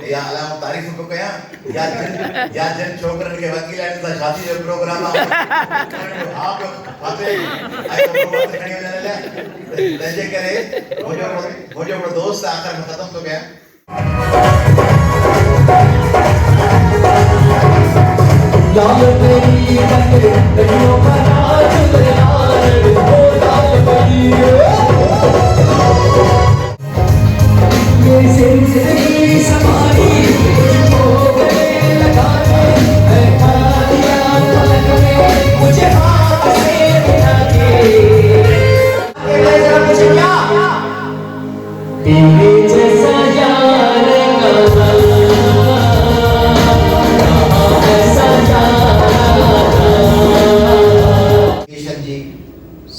या अलाम तारीफ़ को कया या जन छोकरन के वकील आहिनि त शादी जो प्रोग्राम आहे हा पियो फाते आई प्रोग्राम खणी वञण लाइ तंहिंजे करे मुंहिंजो दोस्त आख़िर में ख़तम थो कयां लाल तेरी कलियों का नाच लाल ओ लाल तेरी ये जिंदगी समाई हो गए लगाने है खालिया पलक में मुझे हाथ से मिला के जरा मुझे क्या तेरे जैसा यार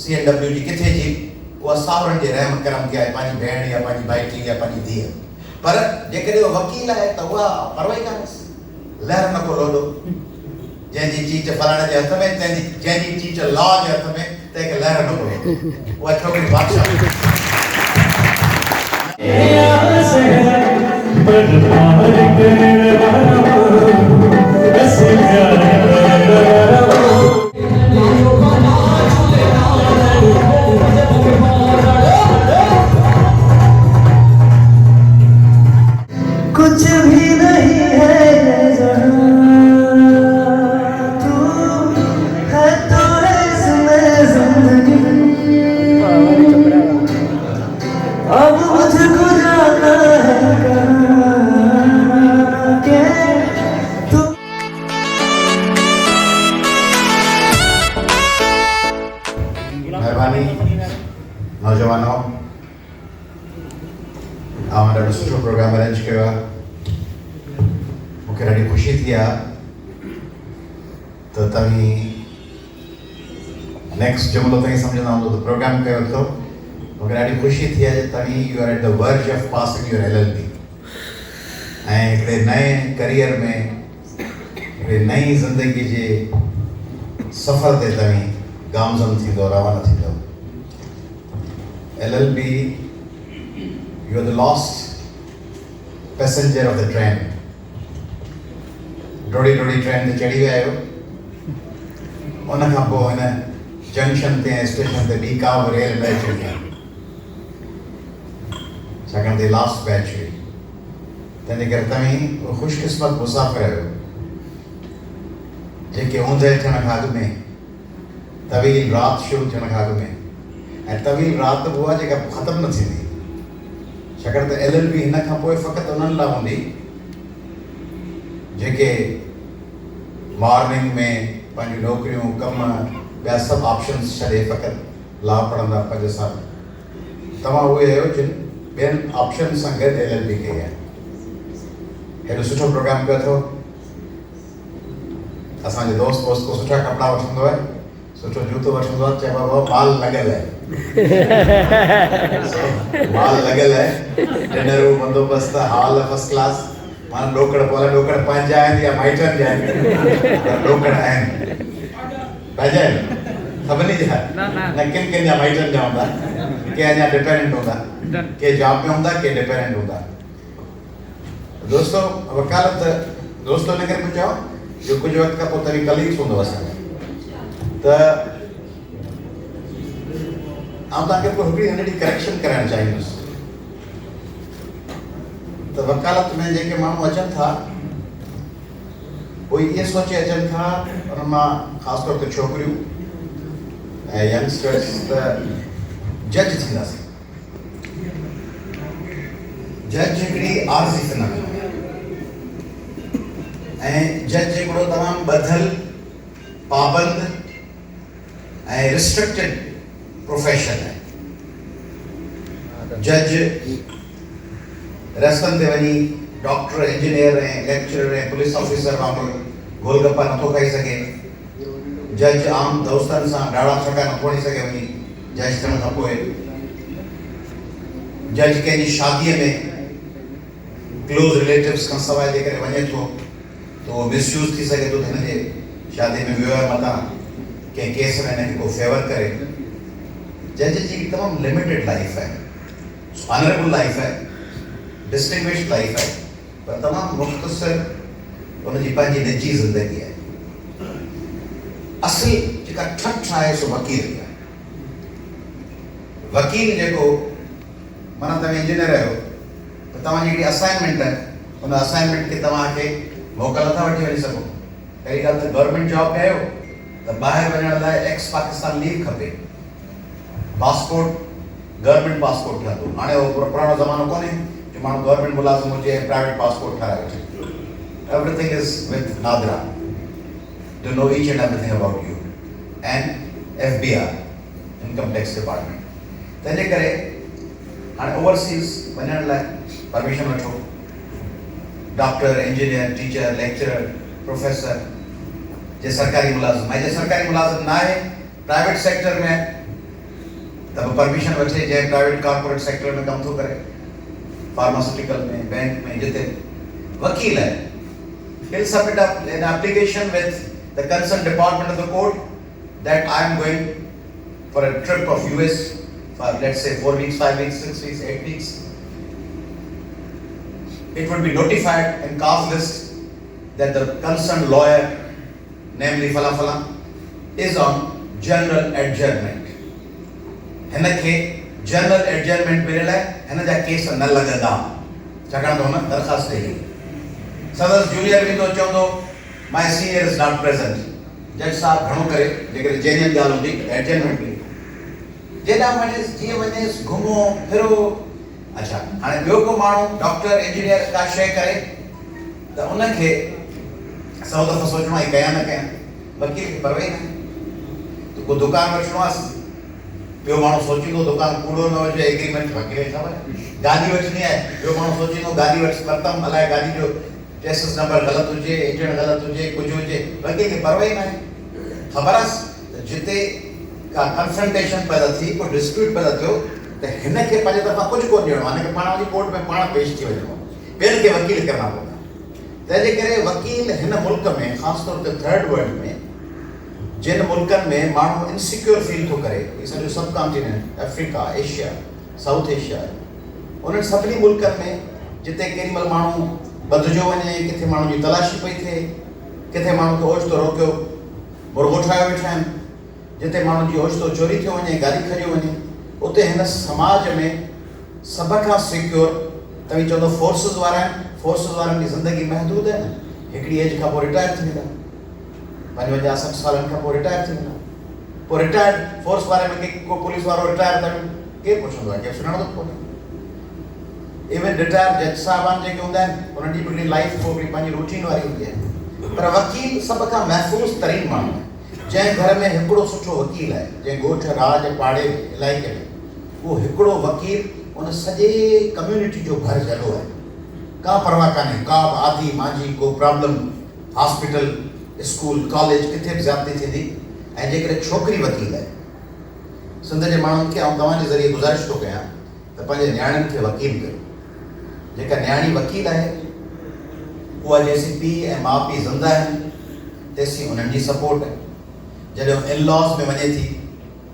CNW जी किथे जी वो सावरन जे रहम करम के आहे पानी भेण या पानी भाईटी या पानी धीअ पर जेकॾहिं वो वकील आहे त उहा परवाही कान्हे लहर न को लोॾो जंहिंजी चीच फलाणे जे हथ में जंहिंजी चीच लॉ जे हथ में तंहिंखे लहर न को लोॾो उहा छोकिरी बादशाह कुछ भी नहीं है तू है तो इसमें जिंदगी अब मुझको जाना है कि तू मेहरबानी नौजवानों आउं ॾाढो सुठो प्रोग्राम अरेंज कयो आहे मूंखे ॾाढी ख़ुशी थी आहे त तव्हीं नेक्स्ट जुमिलो ताईं सम्झंदा हूंदो त प्रोग्राम कयो अथव मूंखे ॾाढी ख़ुशी थी आहे त तव्हीं you are at the verge of passing your LLB ऐं हिकिड़े नए करियर में हिकिड़े नई ज़िंदगी जे सफ़र ते तव्हीं गामज़न थींदो रवाना थींदो LLB you are the lost passenger of the train. डोड़ी ट्रेन ते चढ़ी विया आहियो उन खां पोइ हिन जंक्शन ते स्टेशन ते ॿी का बि रेल न चढ़ी आहे छाकाणि त लास्ट बैच हुई तंहिंजे करे तव्हीं ख़ुशकिस्मत मुसाफ़िर आहियो जेके ऊंधे थियण खां अॻु में तवील राति शुरू थियण खां अॻु में ऐं तवील राति बि उहा जेका ख़तमु न थींदी छाकाणि त LLB हिन खां पोइ फ़क़ति उन्हनि लाइ हूंदी जेके मॉर्निंग में पंहिंजूं नौकरियूं कम ॿिया सभु ऑप्शन्स छॾे फ़क़ति लॉ पढ़ंदा 5 साल तव्हां उहे आहियो जिन ॿियनि ऑप्शन सां गॾु LLB कई आहे हेॾो सुठो प्रोग्राम कयो अथव असांजो दोस्त को सुठा कपिड़ा वठंदो आहे सुठो जूतो वठंदो आहे चइबो आहे माल लॻियल आहे माल लॻियल आहे डिनरूं बंदोबस्त हॉल फर्स्ट क्लास माना ॾोकड़ पंहिंजा आहिनि या माइटनि जा आहिनि ॾोकड़ आहिनि पंहिंजा आहिनि सभिनी जा न किन जा माइटनि जा हूंदा के अञा डिपेंडेंट हूंदा के जॉब में हूंदा के डिपेंडेंट हूंदा दोस्तों वकालत दोस्तों ने करे चयो जो कुछ वक्त खां पोइ तव्हीं कलीग्स हूंदो असांजो त आउं तव्हांखे पोइ हिकिड़ी नंढी करेक्शन कराइणु चाहींदुसि त वकालत में जेके माण्हू अचनि था उहे इहे सोचे अचनि था उन मां ख़ासि तौर ते छोकिरियूं ऐं यंगस्टर्स त जज थींदासीं जज हिकिड़ी आरज़ी फिल्म ऐं जज हिकिड़ो तमामु ॿधल पाबंद ऐं रिस्ट्रिक्टेड प्रोफेशन है जज रस्तनि ते वञी डॉक्टर इंजीनियर ऐं लेक्चरर ऐं पुलिस ऑफिसर वांगुरु गोलगप्पा नथो खाई सघे जज आम दोस्तनि सां ॾाढा छका नथो हणी सघे वञी जज थियण खां पोइ जज कंहिंजी शादीअ में क्लोज रिलेटिव्स खां सवाइ जेकॾहिं वञे थो त उहो मिसयूज़ थी सघे थो त हिन जे शादी में वियो आहे मतां कंहिं केस में हिनखे को फेवर करे जज जी तमामु लिमिटेड लाइफ है ऑनरेबल लाइफ है डिस्टिंग्विश्ड लाइफ है पर तमामु मुख़्तसर उनजी पंहिंजी निजी ज़िंदगी आहे। असली जेका ठठ आहे सो वकील आहे। वकील जेको माना तव्हां इंजीनियर आहियो त तव्हांजी हिकिड़ी असाइनमेंट आहे, उन असाइनमेंट खे तव्हांखे मोकल नथा वठी वञी सघो। पहिरीं ॻाल्हि त गवर्नमेंट जॉब कयो त ॿाहिरि वञण लाइ एक्स पाकिस्तान लीव खपे, पासपोर्ट गवर्नमेंट पासपोर्ट ठहंदो। हाणे उहो पुराणो ज़मानो कोन्हे जो माण्हू गवर्नमेंट मुलाज़िम हुजे ऐं प्राइवेट पासपोर्ट ठाराए वठे। Everything is with NADRA to know each and everything about you and FBI income tax department। तंहिंजे करे हाणे ओवरसीज़ वञण लाइ परमिशन वठो। Doctor, engineer, teacher, lecturer, professor J सरकारी मुलाज़िम ऐं जे सरकारी मुलाज़िम न आहे प्राइवेट सेक्टर में त बि परमिशन वठे, जंहिं प्राइवेट कॉर्पोरेट सेक्टर में कमु थो करे, फार्मास्यूटिकल में, बैंक में, जिते वकील आहे। He'll submit an application with the concerned department of the court that I am going for a trip of US for, let's say, 4 weeks, 5 weeks, 6 weeks, 8 weeks. It would be notified in CAF list that the concerned lawyer, namely Fala Fala, is on general adjournment. हिनखे general adjournment मिलियल आहे, हिन जा case न लॻंदा, छाकाणि त हुन दरख़्वास्त ॾेई। संदसि जूनियर वेंदो चवंदो my senior is not present. जज साहब घणो करे जेकॾहिं जेन्युइन ॻाल्हि हूंदी एडजर्नमेंट मिली, जेॾां वञेसि जीअं वञेसि घुमो फिरो। अच्छा, हाणे ॿियो को माण्हू डॉक्टर, इंजीनियर का शइ करे त उनखे 100 दफ़ा सोचणो आहे कयां न कयां। वकील खे परवाह ई न। त को दुकान वठिणो आहे, ॿियो माण्हू सोचींदो दुकान कूड़ो न हुजे, एग्रीमेंट वकील खे ख़बर आहे। गाॾी वठणी आहे, ॿियो माण्हू सोचींदो गाॾी वठी ख़तमु, अलाए गाॾी जो चेसिस नंबर ग़लति हुजे, इंजन ग़लति हुजे, कुझु हुजे, वकील खे परवाह ई न आहे। ख़बर आहे त जिते का कंफ्रंटेशन पैदा थी, को डिस्प्यूट पैदा थियो त हिनखे पंहिंजे तरफ़ां कुझु कोन ॾियणो आहे, हिनखे पाण वञी कोर्ट में पाण पेश थी वञिणो, ॿियनि खे वकील करणा पवंदा। तंहिंजे करे वकील हिन मुल्क में, ख़ासि तौर ते थर्ड वर्ल्ड में, जिन मुल्कनि में माण्हू इनसिक्योर फील थो करे, सॼो सब continent, Africa, Asia, south Asia, उन्हनि सभिनी मुल्कनि में जिते केॾी महिल माण्हू ॿधिजो वञे, किथे माण्हू जी तलाशी पई थिए, किथे माण्हू खे ओचितो रोकियो मुर्गो ठाहियो वेठा आहिनि, जिते माण्हू जी ओचितो चोरी थियो वञे, गाॾी खॼो वञे, उते हिन समाज में सभ खां सिक्योर तव्हां चवंदो फोर्सिस वारा आहिनि। फोर्सिस वारनि जी ज़िंदगी महदूद आहे न, हिकिड़ी एज खां पोइ रिटायर थी वेंदा, 55-60 सालनि खां पोइ रिटायर थी वेंदा। पोइ रिटायर्ड फोर्स वारे में को पुलिस वारो रिटायर त केरु पुछंदो आहे, केरु सुञाणंदो कोन्हे। इवन रिटायर जज साहिबान जेके हूंदा आहिनि, उन्हनि जी हिकिड़ी लाइफ हिकिड़ी पंहिंजी रूटीन वारी हूंदी आहे। पर वकील सभ खां महफ़ूज़ तरीन माण्हू आहे। जंहिं घर में हिकिड़ो सुठो वकील आहे, जंहिं ॻोठ, राज, पाड़े इलाइक़े में उहो हिकिड़ो वकील उन सॼे कम्यूनिटी जो घर जलो आहे। का परवाह कान्हे, का बि आधी मांझी को प्रॉब्लम, हॉस्पिटल, स्कूल, कॉलेज, किथे बि ज़्यादती थींदी। ऐं जेकॾहिं छोकिरी वकील आहे, सिंध जे माण्हुनि खे तव्हांजे ज़रिए गुज़ारिश थो कयां त पंहिंजे न्याणियुनि खे वकील कयो। जेका न्याणी वकील आहे उहा जेसीं पीउ ऐं माउ पीउ ज़िंदा आहिनि तेसीं उन्हनि जी सपोर्ट आहे। जॾहिं इन लॉस में वञे थी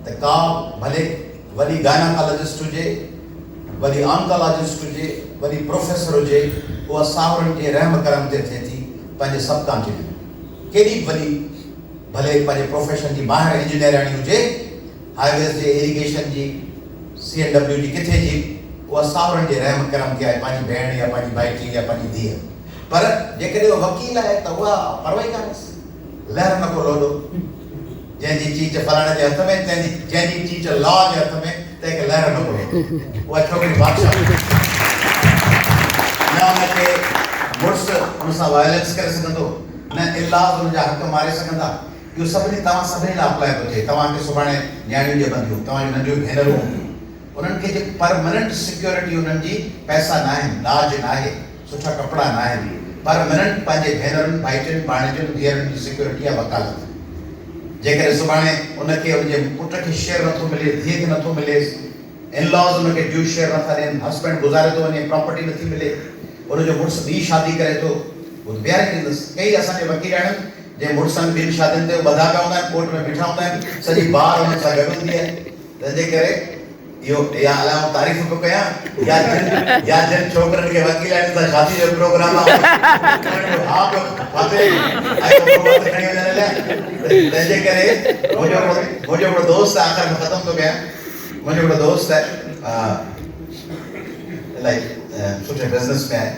त का भले वॾी गायनाकोलॉजिस्ट हुजे, वॾी ऑन्कोलॉजिस्ट हुजे, वॾी प्रोफेसर हुजे, उहा सावरनि जे रहम करम ते थिए थी पंहिंजे सब कॉन्टिनेंट। केॾी वॾी भले पंहिंजे प्रोफेशन जी ॿाहिरि इंजीनियरिंग हुजे, हाईवेज़ जे इरिगेशन जी, CNW जी, किथे जी, उहा सावरनि जे रहम करम ते आहे, पंहिंजी भेण या पंहिंजी भाइटी या पंहिंजी धीअ। पर जेकॾहिं उहा वकील आहे त उहा परवाह ई कान्हेसि, लहर न को लोॾो। जंहिंजी चीच फलाणे जे हथ में, जंहिंजी चीच लॉ जे हथ में, तंहिंखे लहर न को लोॾो। उहा छोकिरी बादशाह न हुनखे मुड़ुसु हुन सां वायलेंस करे सघंदो, न इलाज हुनजा हक़ मारे सघंदा। इहो सभिनी तव्हां सभिनी लाइ अप्लाई थो थिए। तव्हांखे सुभाणे न्याणियुनि जे बंदियूं, तव्हांजी नंढियूं भेनरूं हूंदियूं, उन्हनि खे जेको परमनेंट सिक्योरिटी उन्हनि जी पैसा न आहिनि, दाज न आहे, सुठा कपिड़ा न आहिनि, परमनेंट पंहिंजे भेनरुनि, भाइटियुनि, भाणेजुनि, धीअरुनि जी सिक्योरिटी आहे वकालत। जेकॾहिं सुभाणे उनखे उनजे पुट खे शेयर नथो मिले, धीअ खे नथो मिले, इन लॉज़ उनखे ड्यू शेयर नथा ॾियनि, हस्बैंड गुज़ारे थो वञे, प्रॉपर्टी नथी मिले, उनजो मुड़ुसु ॿी शादी करे थो, उहो बीहारे ॾींदुसि। कई असांजे वकील आहिनि जंहिं मुड़ुसनि ॿिनि शादियुनि ते ॿधा पिया हूंदा आहिनि, कोर्ट में बीठा हूंदा आहिनि, सॼी बार हुन सां गॾु हूंदी आहे। तंहिंजे करे यो या अलाम तारीफ को कया या जन छोकरन के वकील आने ता शादी जो प्रोग्राम आप फाते आयो प्रोग्राम खणी वने तंजे करे मुझे बड़ो दोस्त आखिर में खत्म तो गया मुझे बड़ो दोस्त है लाइक सुठे बिजनेस में है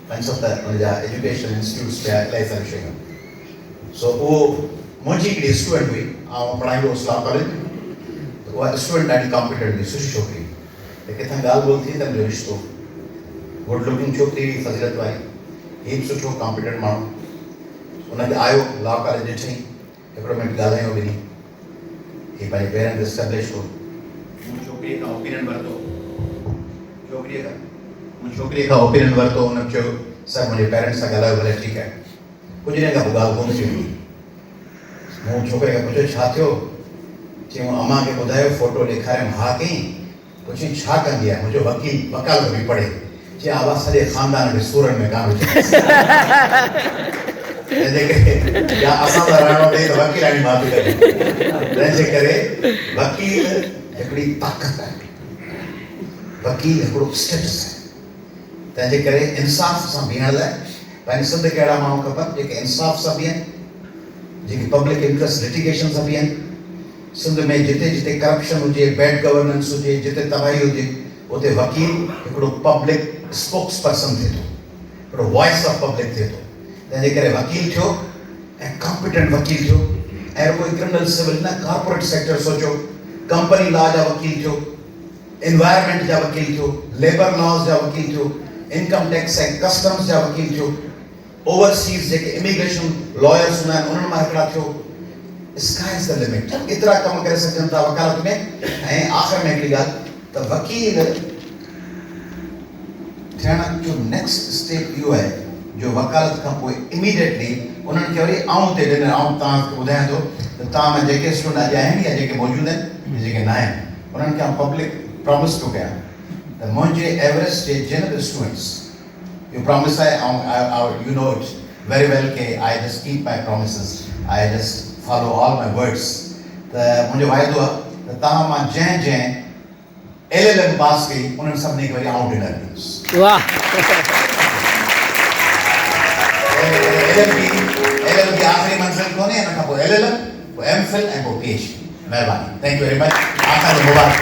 पंचसप्ताह मुझे एजुकेशन इंस्टीट्यूट्स पे लाइक सर्विसिंग सो वो मुझे की स्टूडेंट हुई आ पढ़ाई वो इस्लाम कॉलेज वो स्टूडेंट ॾाढी कॉम्पिटेंट हुई सुठी छोकिरी लेकिन था ॻाल्हि ॿोल थी त मुंहिंजो रिश्तो गुड लुकिंग छोकिरी हुई फज़ीलत वारी हीअ बि सुठो कॉम्पिटेंट माण्हू उनखे आयो लॉ कॉलेज ॾिठईं हिकिड़ो मिंट ॻाल्हायूं ॿिनी हीअ पंहिंजे पेरेंट्स एस्टेब्लिश हो मूं छोकिरीअ खां ओपिनियन वरितो छोकिरीअ खां ओपिनियन वरितो हुन चयो सर मुंहिंजे पेरेंट्स सां ॻाल्हायो भले ठीकु आहे कुझु ॾींहं खां पोइ ॻाल्हि कोन थी मूं छोकिरे खां पुछियो छा थियो चयूं अम्मा खे ॿुधायो फोटो ॾेखारियमि हा कई पुछी छा कंदी आहे मुंहिंजो वकालत बि पढ़े चई आवाज़ सॼे ख़ानदान खे सूरनि में कान विझे तंहिंजे करे या असां त रहणो ॾे त वकीलाणी मां बि करे तंहिंजे करे वकील हिकिड़ी ताक़त आहे वकील हिकिड़ो स्टेटस आहे तंहिंजे करे इंसाफ़ सां बीहण लाइ पंहिंजे सिंध खे अहिड़ा माण्हू खपनि जेके इंसाफ़ सां बीहनि जेके पब्लिक इंट्रस्ट लिटिगेशन सां बीहनि सिंध में जिते जिते करप्शन हुजे बैड गवर्नेंस हुजे जिते तबाही हुजे उते वकील हिकिड़ो पब्लिक स्पोक्स पर्सन थिए थो हिकिड़ो वॉइस ऑफ पब्लिक थिए थो तंहिंजे करे वकील थियो ऐं कॉम्पिटेंट वकील थियो ऐं कोई क्रिमिनल सिविल न कॉर्पोरेट सेक्टर सोचो कंपनी लॉ जा वकील थियो एनवायरमेंट जा वकील थियो लेबर लॉज जा वकील थियो इनकम टैक्स ऐं कस्टम्स जा वकील थियो ओवरसीज जेके इमिग्रेशन लॉयर्स हूंदा आहिनि उन्हनि मां हिकिड़ा थियो स्काई इज द लिमिट एतिरा कम करे सघनि था वकालत में ऐं आख़िर में हिकिड़ी ॻाल्हि त वकील थियण जो नेक्स्ट स्टेप इहो आहे जो वकालत खां पोइ इमीडिएटली उन्हनि खे वरी आऊं ते ॾिनो आऊं तव्हांखे ॿुधायां थो त तव्हां में जेके स्टूडेंट अॼु आहिनि या जेके मौजूदु आहिनि जेके न आहिनि उन्हनि खे आउं पब्लिक प्रॉमिस थो कयां त मुंहिंजे एवरेस्ट जे जिन बि स्टूडेंट्स इहो प्रॉमिस आहे you know it very well के I just keep my promises I just follow all my words त मुंहिंजो वाइदो आहे त तव्हां मां जंहिं LLM पास कई उन्हनि सभिनी खे वरी आउं डिनर ॾींदुसि वाह LLM की आख़िरी मंज़िल कोन्हे हिन खां पोइ LLM पोइ MPhil ऐं पोइ PhD महिरबानी थैंक यू वेरी मच आख़िर मुबारक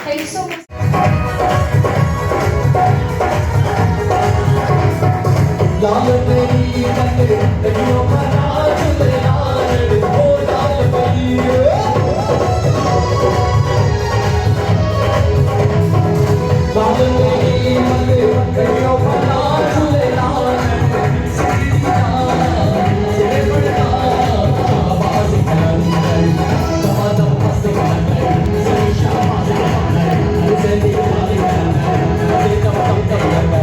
Thank you so much. लाल तेरी बंदे तकियों का नाच ले लाल ओ लाल तेरी लाल तेरी बंदे तकियों का नाच ले लाल से बड़ा आवाज कर जहां मस्त कर से शाबाश कर से दीवार कर दे तब कर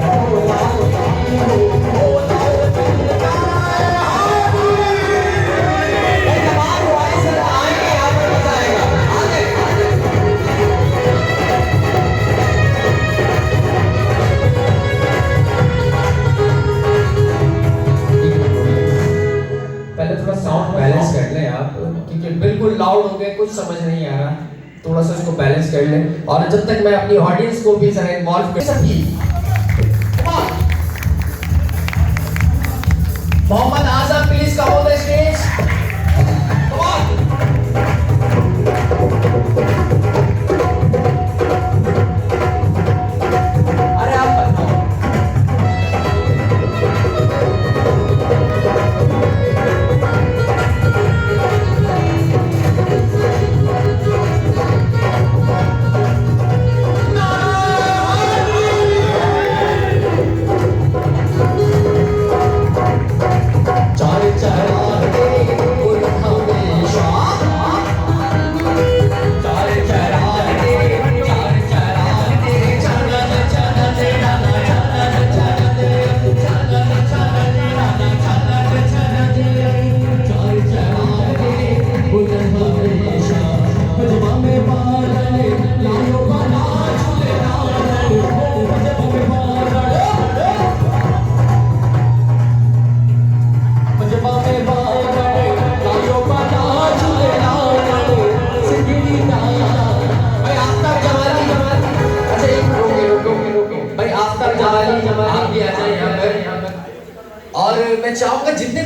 बिल्कुल लाउड हो गए कुछ समझ नहीं आ रहा थोड़ा सा इसको बैलेंस कर लें और जब तक मैं अपनी ऑडियंस को भी जरा इन्वॉल्व कर सकी Mohammad Azam please come on the stage अरे आप बताओ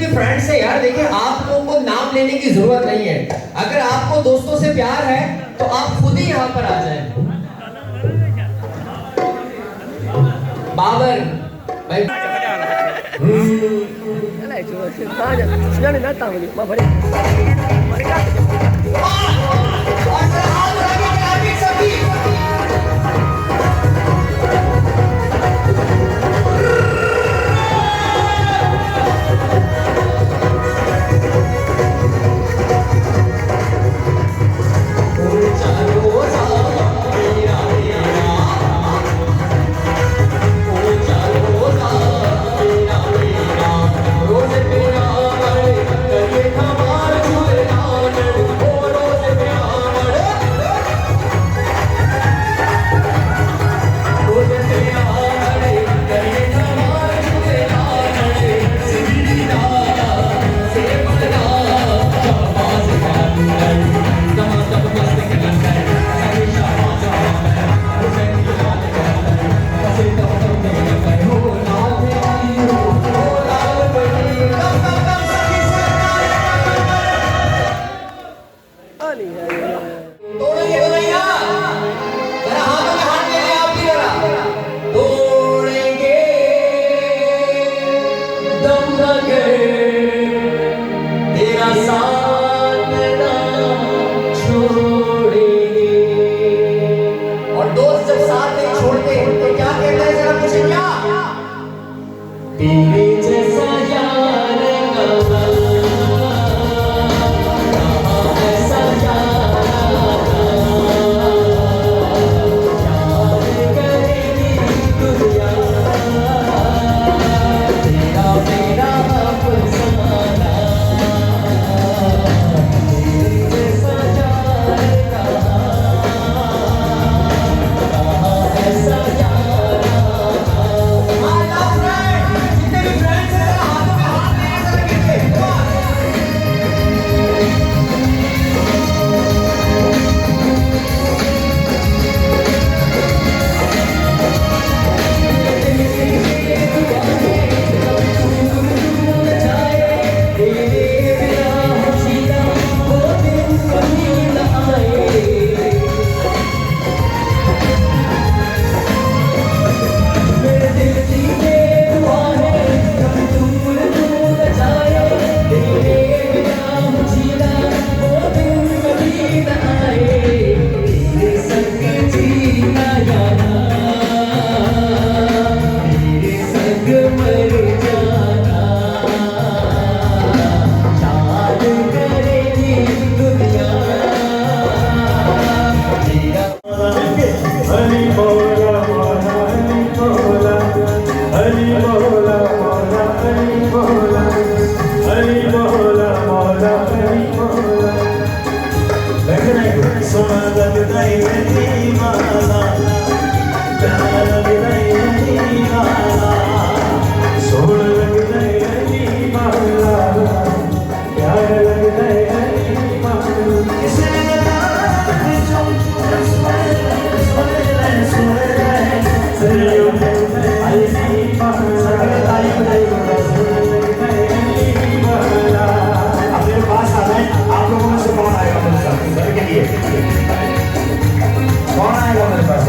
के फ्रेंड्स हैं यार, देखिए आप लोगों को नाम लेने की जरूरत नहीं है। अगर आपको दोस्तों से प्यार है तो आप खुद ही यहाँ पर आ जाएं। बाबर भाई कौन आएगा मेरे पास?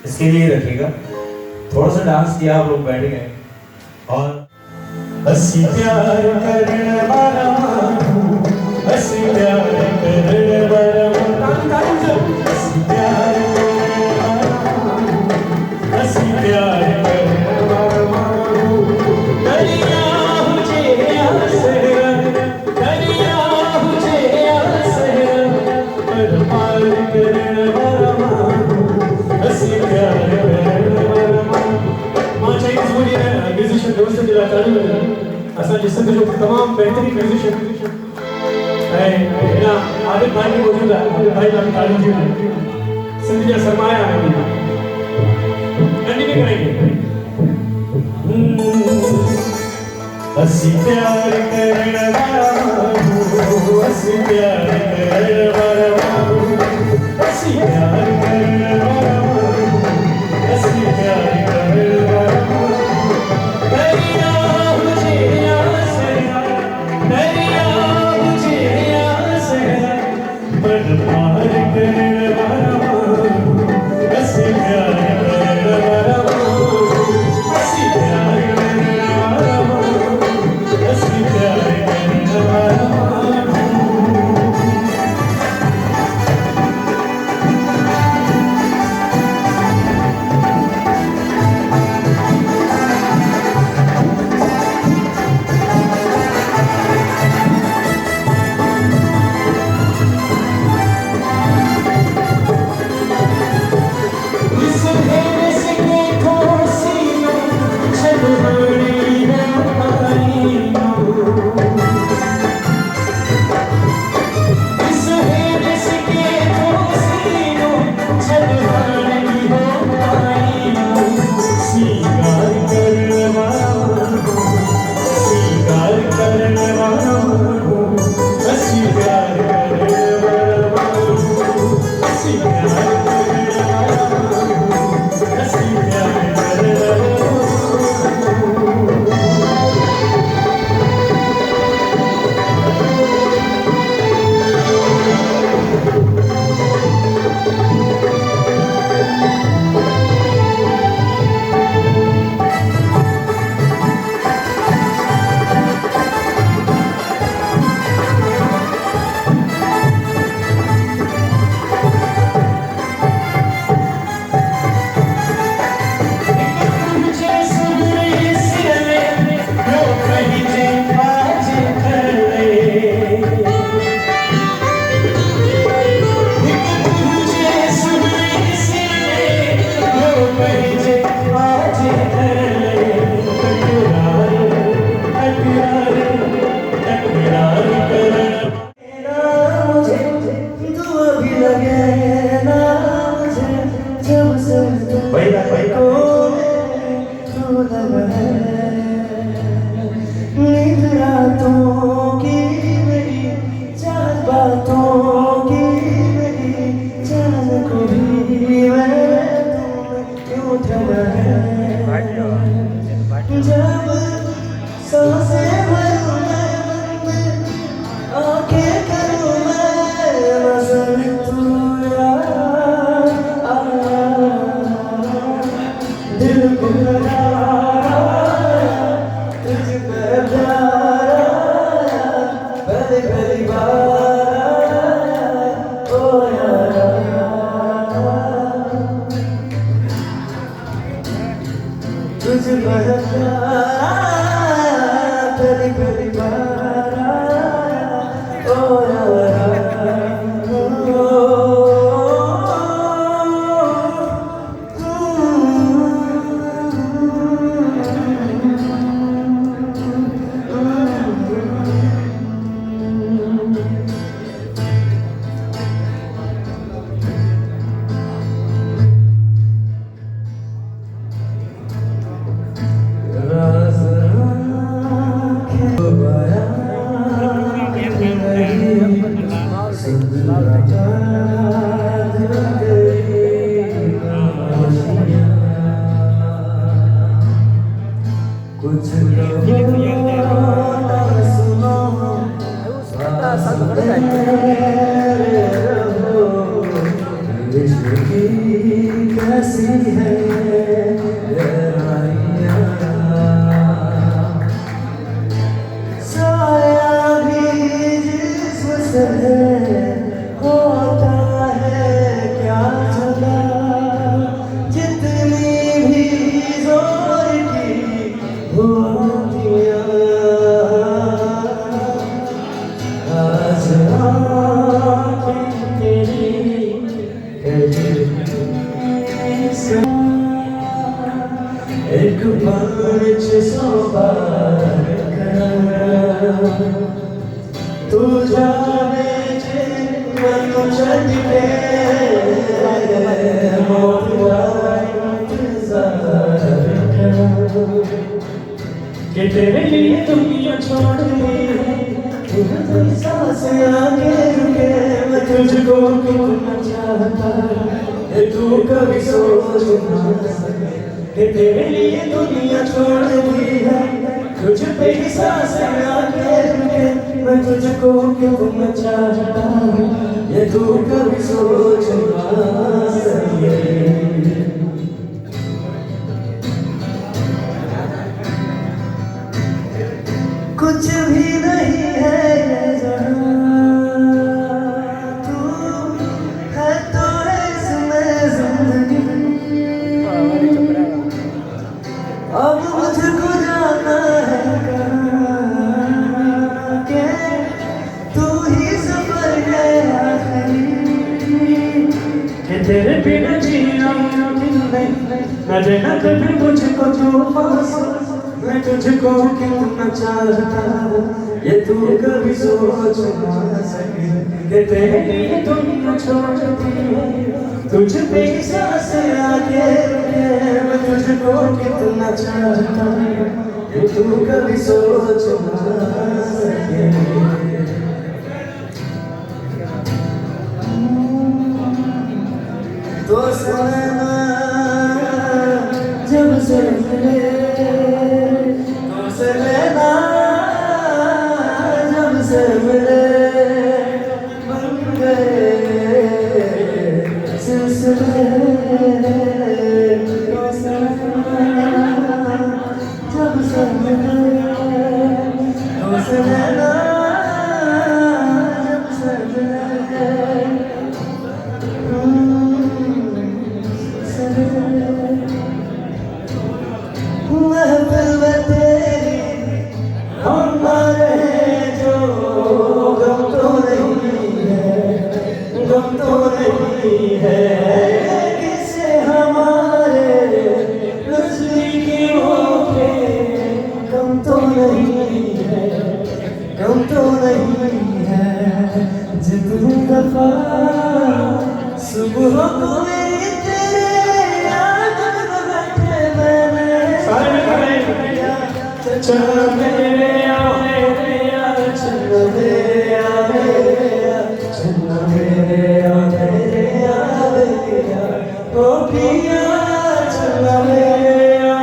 इसके लिए रखिएगा। थोड़ा सा डांस किया, आप लोग बैठ गए और हसी प्यार करने वाला हसी प्यार करने वाला हसी प्यार करने वाला हसी प्यार करने वाला दरिया मुझे आसरा दरिया मुझे आसरा पर पार करने वाला हसी प्यार करने वाला मां चाहिए मुझे म्यूजिशियन दोस्त दिला चालू असा जिससे जो तमाम बेहतरीन म्यूजिशियन है ना आदिल भाई भी मौजूद है। आदिल भाई का तालीम जी सिंधी का सरमाया है, कंटिन्यू करेंगे। हसी प्यार करने वाला हसी प्यार करने वाला हसी प्यार करने वाला हसी प्यार करने वाला दरिया मुझे आसरा दरिया मुझे आसरा पर पार करने वाला हसी प्यार करने वाला हसी प्यार करने वाला हसी प्यार करने वाला कैसी है हुआ दिया आज आँखें तेरी एक बार सौ बार तू जाने मनु चल के कि तेरे लिए दुनिया छोड़ दी सांस आगे रुके मैं तुझको क्यों न चाहता ये तू कभी सोच ना सके कि तेरे लिए दुनिया छोड़ दी है तुझ पे ही सांस आगे रुके मैं तुझको क्यों न चाहता ये तू कभी सोच ना सके कुछ भी नहीं है तू है तो इसमें जिंदगी अब मुझको जाना है कि तू ही सफर है आखिरी कि तेरे बिना जीना मुमकिन नहीं न देना कभी मुझको जो पास मैं तुझको कितना चाहता हूँ ये तू कभी सोच ना सके कि तेरे लिए दुनिया छोड़ दी तुझ पे ही सांस आके रुके मैं तुझको कितना चाहता हूँ ये तू कभी सोच ना सके तो सुना जब से मिले जब से मिले बन गए सिलसिले जब से मिले जब से मिले महफिल में तेरी हमारे जो गम तो नहीं है किसे हमारे नज़दीकियों के गम तो नहीं है जितनी दफा सुबह को मेरी तेरे याद में बैठे मैंने चल मेरे आ चल मेरे ओ पिया चल मेरे ओ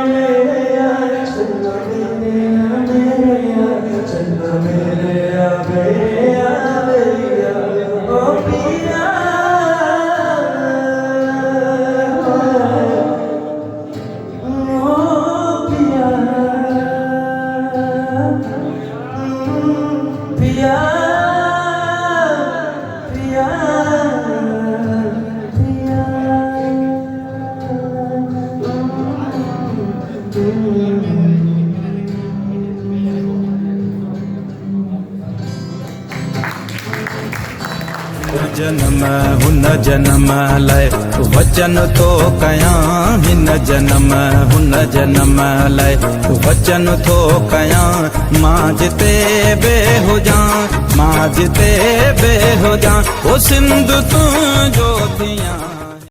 पिया पिया पिया जन्म हुन जन्म लय वचन तो कयां हिन जन्म हुन जन्म लय वचन तो कयां मां जिते बेहुजां मां जिते बेहुजां ओ सिंध तू जो थियां।